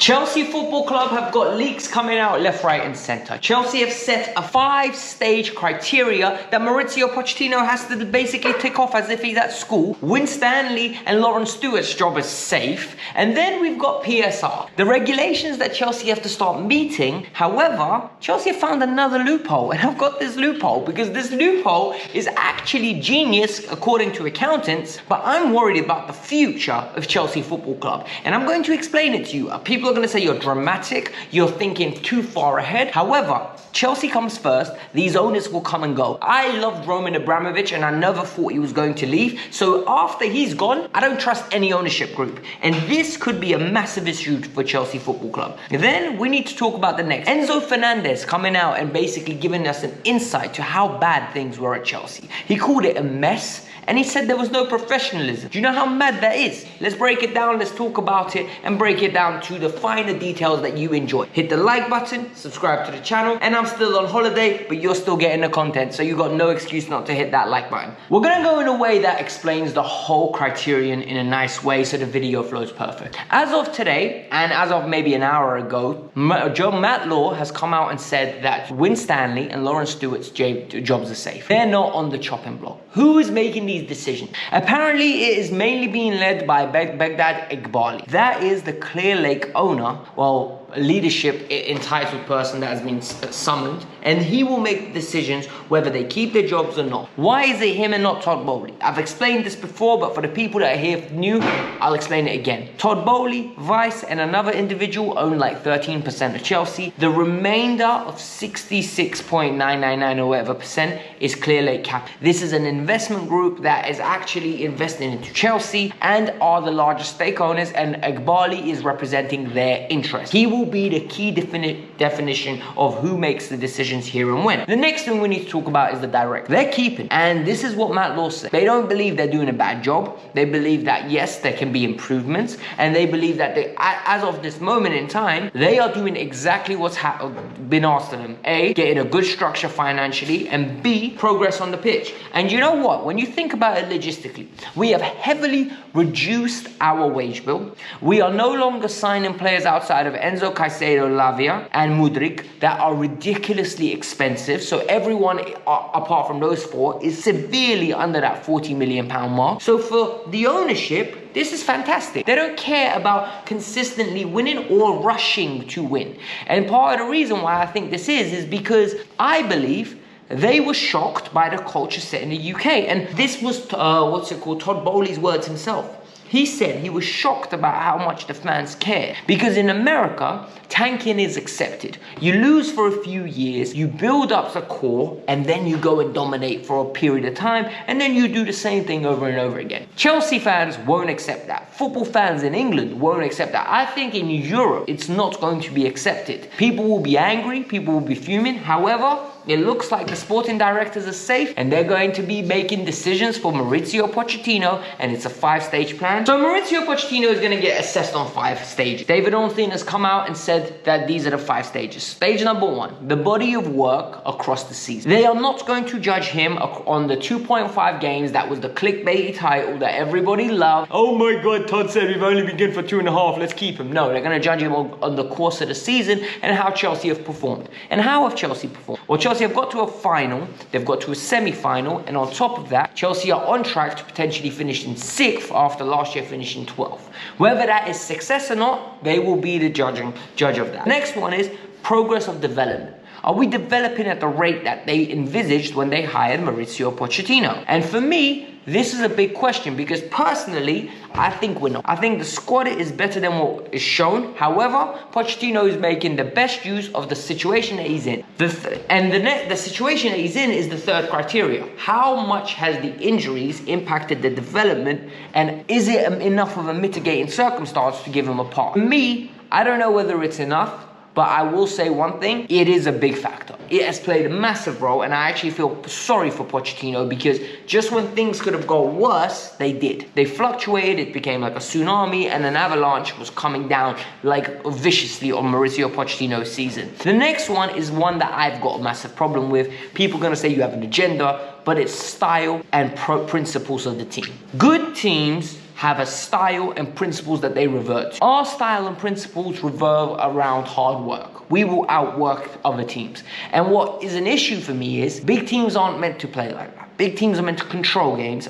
Chelsea Football Club have got leaks coming out left, right and centre. Chelsea have set a 5-stage criteria that Mauricio Pochettino has to basically tick off as if he's at school. Winstanley and Lawrence Stewart's job is safe. And then we've got PSR, the regulations that Chelsea have to start meeting. However, Chelsea have found another loophole, and I've got this loophole because this loophole is actually genius according to accountants, but I'm worried about the future of Chelsea Football Club. And I'm going to explain it to you. People are going to say you're dramatic, you're thinking too far ahead. However, Chelsea comes first, these owners will come and go. I loved Roman Abramovich and I never thought he was going to leave. So after he's gone, I don't trust any ownership group. And this could be a massive issue for Chelsea Football Club. Then we need to talk about the next. Enzo Fernandez coming out and basically giving us an insight to how bad things were at Chelsea. He called it a mess. And he said there was no professionalism. Do you know how mad that is? Let's break it down, let's talk about it, and break it down to the finer details that you enjoy. Hit the like button, subscribe to the channel, and I'm still on holiday, but you're still getting the content, so you got no excuse not to hit that like button. We're gonna go in a way that explains the whole criterion in a nice way, so the video flows perfect. As of today, and as of maybe an hour ago, Matt Law has come out and said that Winstanley and Lawrence Stewart's jobs are safe. They're not on the chopping block. Who is making these decisions? Apparently, it is mainly being led by Baghdad Iqbali. That is the Clear Lake owner, well, a leadership entitled person that has been summoned, and he will make decisions whether they keep their jobs or not. Why is it him and not Todd Bowley? I've explained this before, but for the people that are here new, I'll explain it again. Todd Bowley, Vice, and another individual own like 13% of Chelsea. The remainder of 66.999 or whatever percent is Clear Lake Cap. This is an investment group that is actually investing into Chelsea and are the largest stake owners, and Iqbali is representing their interest. He will be the key definition of who makes the decisions here and when. The next thing we need to talk about is the director. They're keeping, and this is what Matt Law said. They don't believe they're doing a bad job. They believe that yes, there can be improvements, and they believe that they, as of this moment in time, they are doing exactly what's been asked of them. A, getting a good structure financially, and B, progress on the pitch. And you know what? When you think about it logistically, we have heavily reduced our wage bill. We are no longer signing players outside of Enzo, Caicedo, Lavia, and Mudryk that are ridiculously expensive. So everyone, apart from those four, is severely under that £40 million mark. So for the ownership, this is fantastic. They don't care about consistently winning or rushing to win. And part of the reason why I think this is because I believe they were shocked by the culture set in the UK. And this was, Todd Bowley's words himself. He said he was shocked about how much the fans care. Because in America, tanking is accepted. You lose for a few years, you build up the core, and then you go and dominate for a period of time, and then you do the same thing over and over again. Chelsea fans won't accept that. Football fans in England won't accept that. I think in Europe, it's not going to be accepted. People will be angry, people will be fuming. However, it looks like the sporting directors are safe, and they're going to be making decisions for Mauricio Pochettino, and it's a 5-stage plan. So Mauricio Pochettino is going to get assessed on 5 stages. David Ornstein has come out and said that these are the 5 stages. Stage number 1, the body of work across the season. They are not going to judge him on the 2.5 games. That was the clickbaity title that everybody loved. Oh my God, Todd said we've only been good for 2.5, let's keep him. No, they're going to judge him on the course of the season and how Chelsea have performed. And how have Chelsea performed? Well, Chelsea have got to a final, they've got to a semi-final, and on top of that, Chelsea are on track to potentially finish in 6th after last year finishing 12th. Whether that is success or not, they will be the judge of that. Next one is progress of development. Are we developing at the rate that they envisaged when they hired Mauricio Pochettino? And for me, this is a big question because personally, I think we're not. I think the squad is better than what is shown. However, Pochettino is making the best use of the situation that he's in. The situation that he's in is the 3rd criteria. How much has the injuries impacted the development, and is it enough of a mitigating circumstance to give him a pass? For me, I don't know whether it's enough. But I will say one thing, it is a big factor. It has played a massive role, and I actually feel sorry for Pochettino because just when things could have gone worse, they did. They fluctuated, it became like a tsunami, and an avalanche was coming down like viciously on Mauricio Pochettino's season. The next one is one that I've got a massive problem with. People are going to say you have an agenda, but it's style and principles of the team. Good teams have a style and principles that they revert to. Our style and principles revolve around hard work. We will outwork other teams. And what is an issue for me is big teams aren't meant to play like that. Big teams are meant to control games,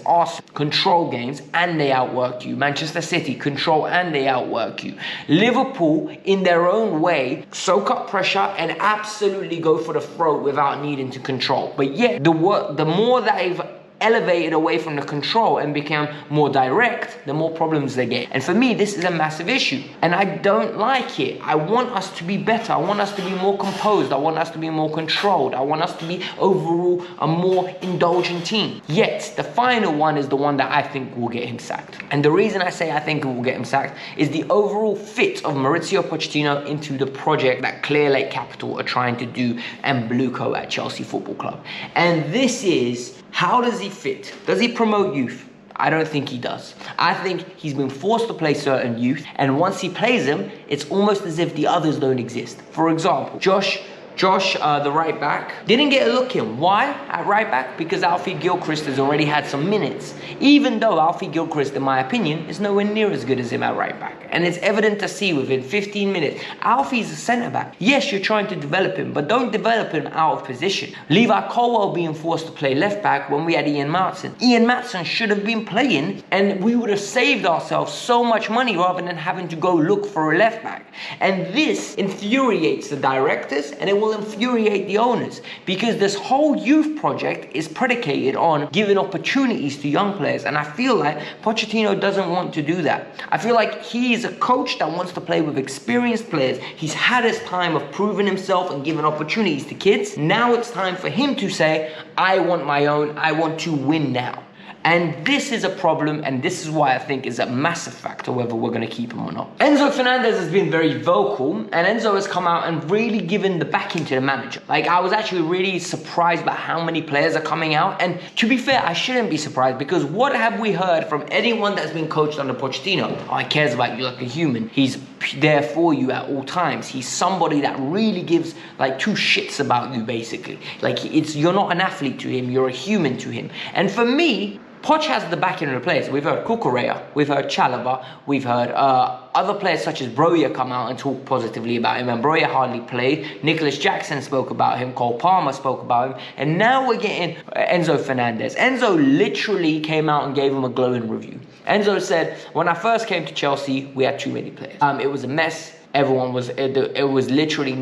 and they outwork you. Manchester City control and they outwork you. Liverpool, in their own way, soak up pressure and absolutely go for the throat without needing to control. But yet, the more they've elevated away from the control and become more direct, the more problems they get. And for me, this is a massive issue. And I don't like it. I want us to be better. I want us to be more composed. I want us to be more controlled. I want us to be overall a more indulgent team. Yet, the final one is the one that I think will get him sacked. And the reason I say I think it will get him sacked is the overall fit of Maurizio Pochettino into the project that Clear Lake Capital are trying to do and Blueco at Chelsea Football Club. And this is, how does he fit? Does he promote youth? I don't think he does. I think he's been forced to play certain youth, and once he plays them, it's almost as if the others don't exist. For example, Josh, the right back, didn't get a look in. Why at right back? Because Alfie Gilchrist has already had some minutes. Even though Alfie Gilchrist, in my opinion, is nowhere near as good as him at right back. And it's evident to see within 15 minutes. Alfie's a centre-back. Yes, you're trying to develop him, but don't develop him out of position. Levi Colwell being forced to play left-back when we had Ian Maatsen. Ian Maatsen should have been playing, and we would have saved ourselves so much money rather than having to go look for a left-back. And this infuriates the directors, and it will infuriate the owners, because this whole youth project is predicated on giving opportunities to young players, and I feel like Pochettino doesn't want to do that. I feel like he's a coach that wants to play with experienced players. He's had his time of proving himself and giving opportunities to kids. Now it's time for him to say, I want my own, I want to win now. And this is a problem, and this is why I think is a massive factor whether we're going to keep him or not. Enzo Fernandez has been very vocal, and Enzo has come out and really given the backing to the manager. Like, I was actually really surprised by how many players are coming out, and to be fair, I shouldn't be surprised, because what have we heard from anyone that's been coached under Pochettino? Oh, he cares about you like a human. He's there for you at all times. He's somebody that really gives like two shits about you, basically. Like, you're not an athlete to him, you're a human to him. And for me, Poch has the backing of the players. We've heard Cucurella, we've heard Chalobah, we've heard other players such as Broja come out and talk positively about him, and Broja hardly played. Nicholas Jackson spoke about him, Cole Palmer spoke about him, and now we're getting Enzo Fernandez. Enzo literally came out and gave him a glowing review. Enzo said, when I first came to Chelsea, we had too many players. It was a mess. Everyone was, it was literally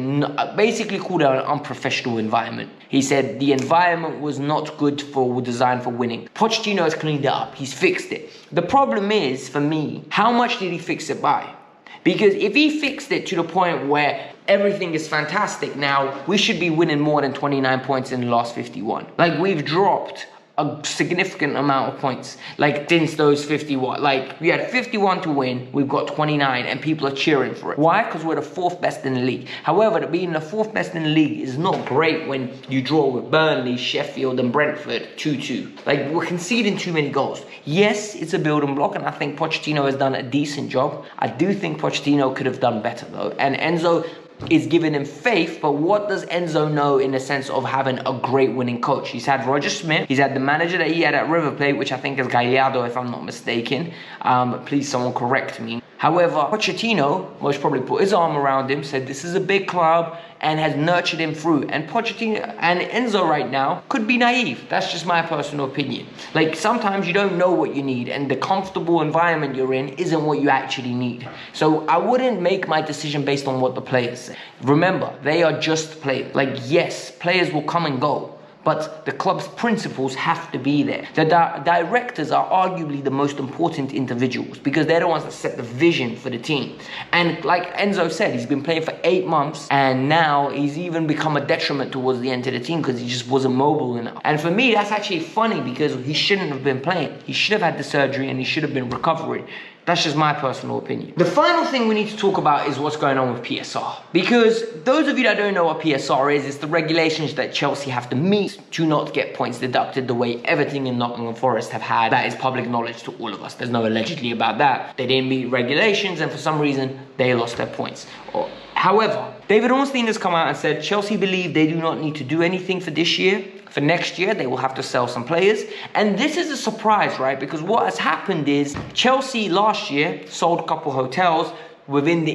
basically called an unprofessional environment. He said the environment was not good for, designed for winning. Pochettino has cleaned it up. He's fixed it. The problem is, for me, how much did he fix it by? Because if he fixed it to the point where everything is fantastic now, we should be winning more than 29 points in the last 51. Like, we've dropped a significant amount of points, like, since those 51. Like, we had 51 to win, we've got 29, and people are cheering for it. Why? Because we're the 4th best in the league. However, being the 4th best in the league is not great when you draw with Burnley, Sheffield, and Brentford 2-2. Like, we're conceding too many goals. Yes, it's a building block, and I think Pochettino has done a decent job. I do think Pochettino could have done better, though. And Enzo is giving him faith, but what does Enzo know in the sense of having a great winning coach? He's had Roger Smith, he's had the manager that he had at River Plate, which I think is Gallardo, if I'm not mistaken. Please someone correct me. However, Pochettino most probably put his arm around him, said this is a big club, and has nurtured him through. And Pochettino and Enzo right now could be naive. That's just my personal opinion. Like, sometimes you don't know what you need, and the comfortable environment you're in isn't what you actually need. So I wouldn't make my decision based on what the players say. Remember, they are just players. Like, yes, players will come and go, but the club's principles have to be there. The directors are arguably the most important individuals, because they're the ones that set the vision for the team. And like Enzo said, he's been playing for 8 months, and now he's even become a detriment towards the end of the team because he just wasn't mobile enough. And for me, that's actually funny, because he shouldn't have been playing. He should have had the surgery and he should have been recovering. That's just my personal opinion. The final thing we need to talk about is what's going on with PSR. Because those of you that don't know what PSR is, it's the regulations that Chelsea have to meet to not get points deducted the way Everton and Nottingham Forest have had. That is public knowledge to all of us. There's no allegedly about that. They didn't meet regulations, and for some reason, they lost their points. However, David Ornstein has come out and said Chelsea believe they do not need to do anything for this year For next year, they will have to sell some players. And this is a surprise, right? Because what has happened is Chelsea last year sold a couple hotels within the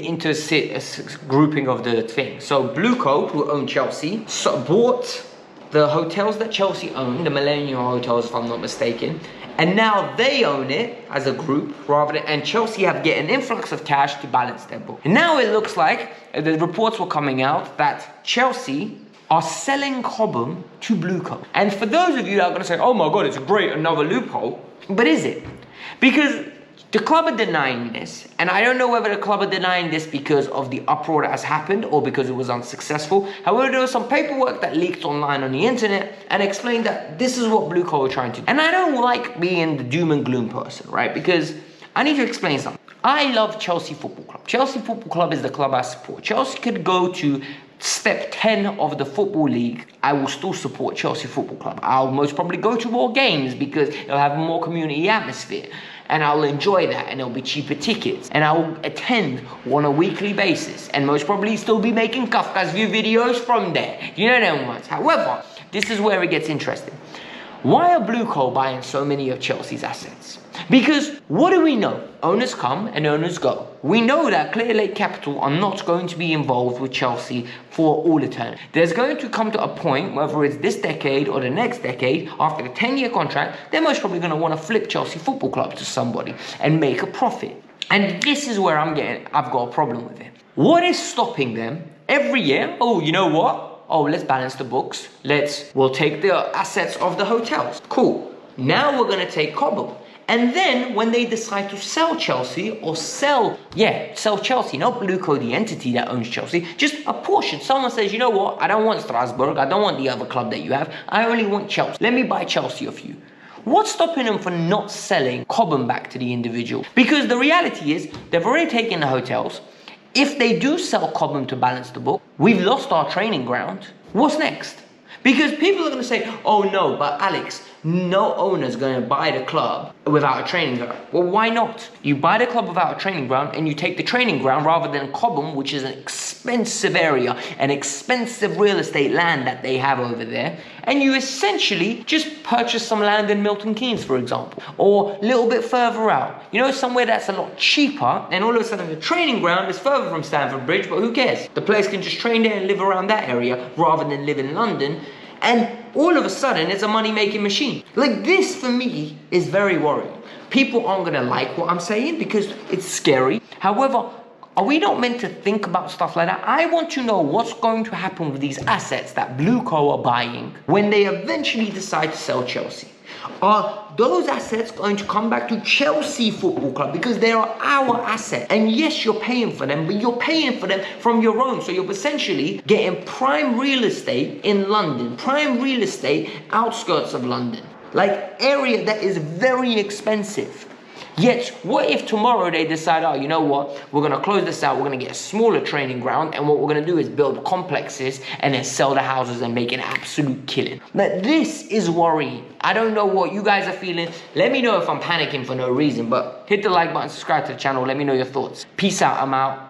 grouping of the thing. So Blueco, who owned Chelsea, bought the hotels that Chelsea owned, the Millennium Hotels, if I'm not mistaken, and now they own it as a group, and Chelsea have get an influx of cash to balance their book. And now it looks like the reports were coming out that Chelsea are selling Cobham to Blueco. And for those of you that are going to say, oh my God, it's great, another loophole. But is it? Because the club are denying this, and I don't know whether the club are denying this because of the uproar that has happened or because it was unsuccessful. However, there was some paperwork that leaked online on the internet and explained that this is what Blueco are trying to do. And I don't like being the doom and gloom person, right? Because I need to explain something. I love Chelsea Football Club. Chelsea Football Club is the club I support. Chelsea could go to step 10 of the Football League. I will still support Chelsea Football Club. I'll most probably go to more games because it'll have more community atmosphere. And I'll enjoy that, and it'll be cheaper tickets. And I'll attend on a weekly basis. And most probably still be making Kavkas View videos from there. You know them ones. However, this is where it gets interesting. Why are Blueco buying so many of Chelsea's assets? Because what do we know? Owners come and owners go. We know that Clear Lake Capital are not going to be involved with Chelsea for all eternity. There's going to come to a point, whether it's this decade or the next decade, after the 10-year contract, they're most probably going to want to flip Chelsea Football Club to somebody and make a profit. And this is where I've got a problem with it. What is stopping them every year? Oh, you know what? Oh, let's balance the books. We'll take the assets of the hotels. Cool. Now we're going to take Cobham. And then when they decide to sell Chelsea or sell Chelsea, not Blueco, the entity that owns Chelsea, just a portion. Someone says, you know what? I don't want Strasbourg. I don't want the other club that you have. I only want Chelsea. Let me buy Chelsea off you. What's stopping them from not selling Cobham back to the individual? Because the reality is they've already taken the hotels. If they do sell Cobham to balance the book, we've lost our training ground. What's next? Because people are going to say, oh no, but Alex, no owner's going to buy the club without a training ground. Well, why not? You buy the club without a training ground and you take the training ground rather than Cobham, which is an expensive area, an expensive real estate land that they have over there. And you essentially just purchase some land in Milton Keynes, for example, or a little bit further out. You know, somewhere that's a lot cheaper, and all of a sudden the training ground is further from Stamford Bridge, but who cares? The players can just train there and live around that area rather than live in London. And all of a sudden, it's a money-making machine. Like, this, for me, is very worrying. People aren't going to like what I'm saying because it's scary. However, are we not meant to think about stuff like that? I want to know what's going to happen with these assets that Blueco are buying when they eventually decide to sell Chelsea. Are those assets going to come back to Chelsea Football Club? Because they are our assets. And yes, you're paying for them, but you're paying for them from your own. So you're essentially getting prime real estate in London, prime real estate outskirts of London, like area that is very expensive. Yet, what if tomorrow they decide, oh, you know what, we're going to close this out, we're going to get a smaller training ground, and what we're going to do is build complexes and then sell the houses and make an absolute killing. But this is worrying. I don't know what you guys are feeling. Let me know if I'm panicking for no reason, but hit the like button, subscribe to the channel, let me know your thoughts. Peace out, I'm out.